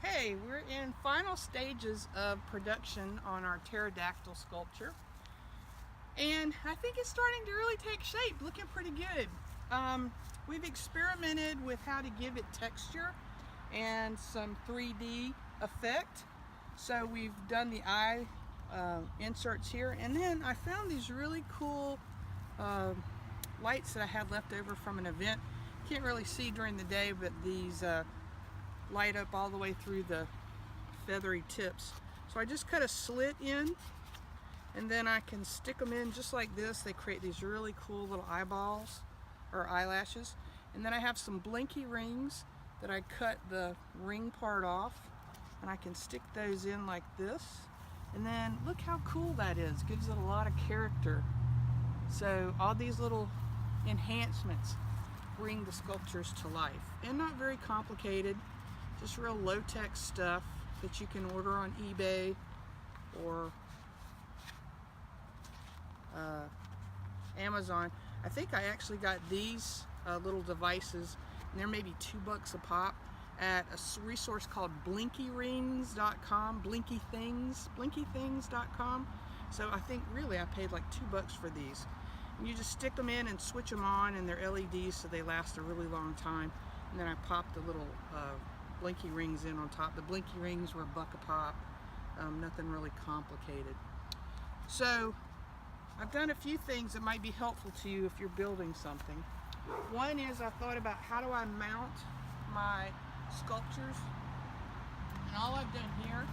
Okay, we're in final stages of production on our pterodactyl sculpture, and I think it's starting to really take shape, looking pretty good. We've experimented with how to give it texture and some 3D effect. So we've done the eye inserts here, and then I found these really cool lights that I had left over from an event. Can't really see during the day, but these light up all the way through the feathery tips. So I just cut a slit in, and then I can stick them in just like this. They create these really cool little eyeballs or eyelashes. And then I have some blinky rings that I cut the ring part off, and I can stick those in like this. And then look how cool that is. Gives it a lot of character. So all these little enhancements bring the sculptures to life, and not very complicated, just real low-tech stuff that you can order on eBay or Amazon. I think I actually got these little devices, and they're maybe $2 a pop, at a resource called blinkyrings.com, blinkythings.com. So I think really I paid like $2 for these. And you just stick them in and switch them on, and they're LEDs, so they last a really long time. And then I popped the little blinky rings in on top. The blinky rings were $1 a pop, nothing really complicated. So I've done a few things that might be helpful to you if you're building something. One is I thought about how do I mount my sculptures, and all I've done here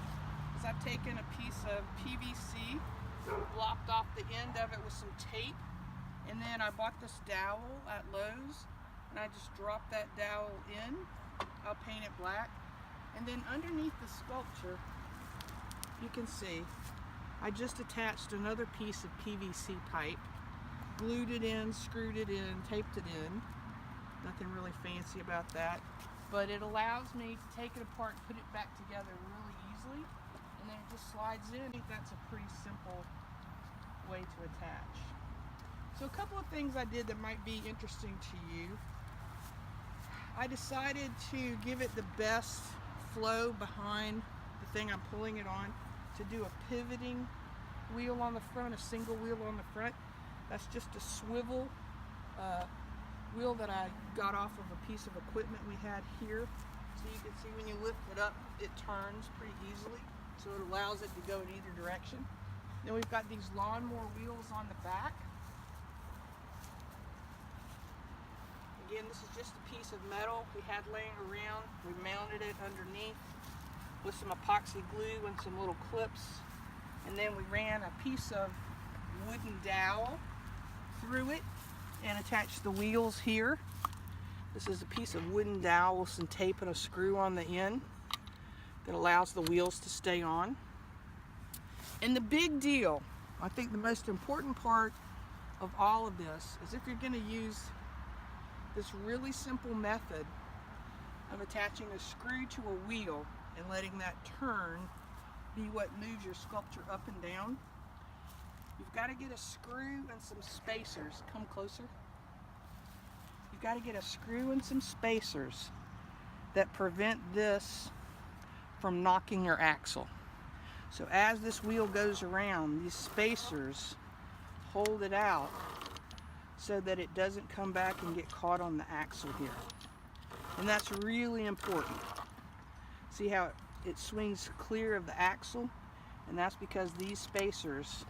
is I've taken a piece of PVC, blocked off the end of it with some tape, and then I bought this dowel at Lowe's, and I just dropped that dowel in. I'll paint it black, and then underneath the sculpture you can see I just attached another piece of PVC pipe, glued it in, screwed it in, taped it in. Nothing really fancy about that, but it allows me to take it apart and put it back together really easily, and then it just slides in. I think that's a pretty simple way to attach. So a couple of things I did that might be interesting to you. I decided to give it the best flow behind the thing I'm pulling it on, to do a pivoting wheel on the front, a single wheel on the front. That's just a swivel wheel that I got off of a piece of equipment we had here. So you can see when you lift it up, it turns pretty easily, so it allows it to go in either direction. Then we've got these lawnmower wheels on the back. Again, this is just a piece of metal we had laying around. We mounted it underneath with some epoxy glue and some little clips, and then we ran a piece of wooden dowel through it and attached the wheels here. This is a piece of wooden dowel with some tape and a screw on the end that allows the wheels to stay on. And the big deal, I think the most important part of all of this, is if you're going to use this really simple method of attaching a screw to a wheel and letting that turn be what moves your sculpture up and down, you've got to get a screw and some spacers. Come closer. You've got to get a screw and some spacers that prevent this from knocking your axle. So as this wheel goes around, these spacers hold it out so that it doesn't come back and get caught on the axle here. And that's really important. See how it swings clear of the axle? And that's because these spacers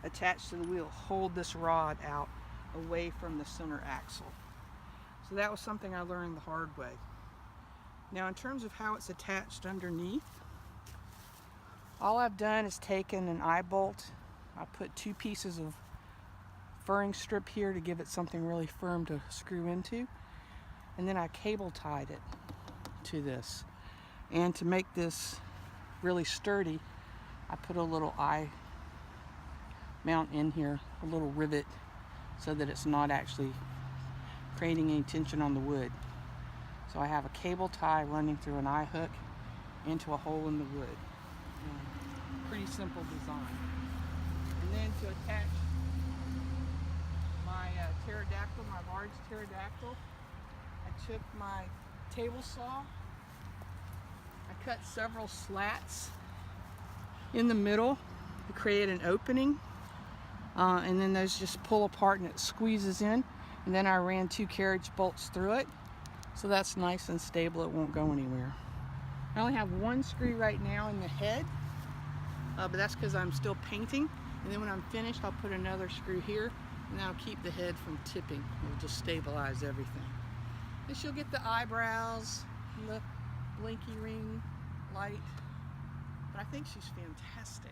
attached to the wheel hold this rod out away from the center axle. So that was something I learned the hard way. Now, in terms of how it's attached underneath, all I've done is taken an eye bolt. I put 2 pieces of furring strip here to give it something really firm to screw into, and then I cable tied it to this. And to make this really sturdy, I put a little eye mount in here, a little rivet, so that it's not actually creating any tension on the wood. So I have a cable tie running through an eye hook into a hole in the wood. Pretty simple design. And then to attach my pterodactyl, my large pterodactyl, I took my table saw, I cut several slats in the middle to create an opening, and then those just pull apart and it squeezes in, and then I ran 2 carriage bolts through it, so that's nice and stable. It won't go anywhere. I only have 1 screw right now in the head, but that's because I'm still painting, and then when I'm finished I'll put another screw here, and that'll keep the head from tipping. It'll just stabilize everything. And she'll get the eyebrows and the blinky ring light, but I think she's fantastic.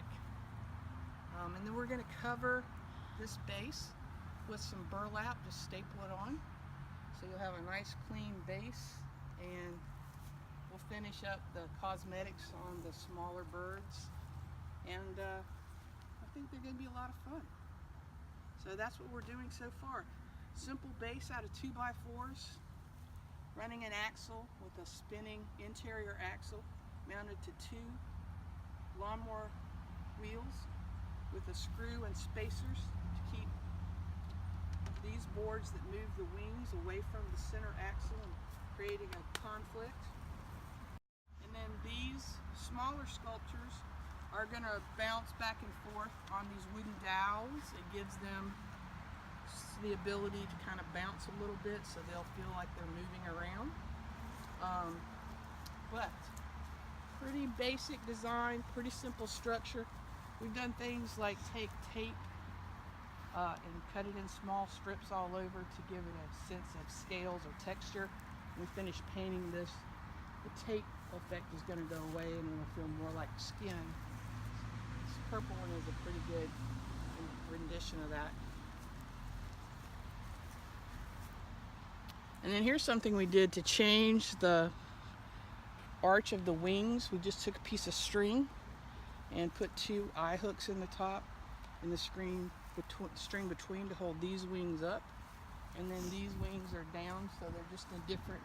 And then we're going to cover this base with some burlap, just staple it on, so you'll have a nice clean base, and we'll finish up the cosmetics on the smaller birds, and I think they're going to be a lot of fun. So that's what we're doing so far. Simple base out of 2x4s, running an axle with a spinning interior axle mounted to 2 lawnmower wheels with a screw and spacers to keep these boards that move the wings away from the center axle and creating a conflict. And then these smaller sculptures are going to bounce back and forth on these wooden dowels. It gives them the ability to kind of bounce a little bit, so they'll feel like they're moving around. But pretty basic design, pretty simple structure. We've done things like take tape and cut it in small strips all over to give it a sense of scales or texture. When we finish painting this, the tape effect is going to go away and it'll feel more like skin. This purple one is a pretty good rendition of that. And then here's something we did to change the arch of the wings. We just took a piece of string and put 2 eye hooks in the top and the string between to hold these wings up, and then these wings are down, so they're just in different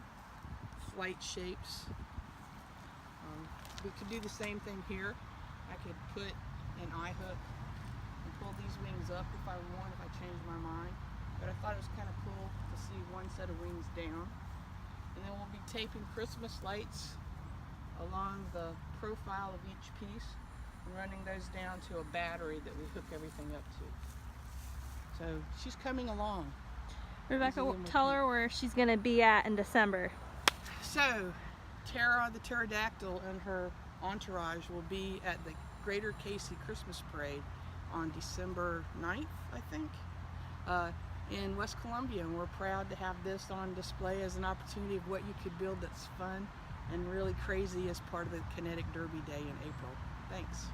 flight shapes. We could do the same thing here. I could put an eye hook and pull these wings up if I want, if I change my mind, but I thought it was kind of cool to see one set of wings down. And then we'll be taping Christmas lights along the profile of each piece and running those down to a battery that we hook everything up to. So she's coming along. Rebecca, tell her where she's going to be at in December. So Tara the Pterodactyl and her entourage will be at the Greater Casey Christmas Parade on December 9th, I think, in West Columbia. And we're proud to have this on display as an opportunity of what you could build that's fun and really crazy as part of the Kinetic Derby Day in April. Thanks.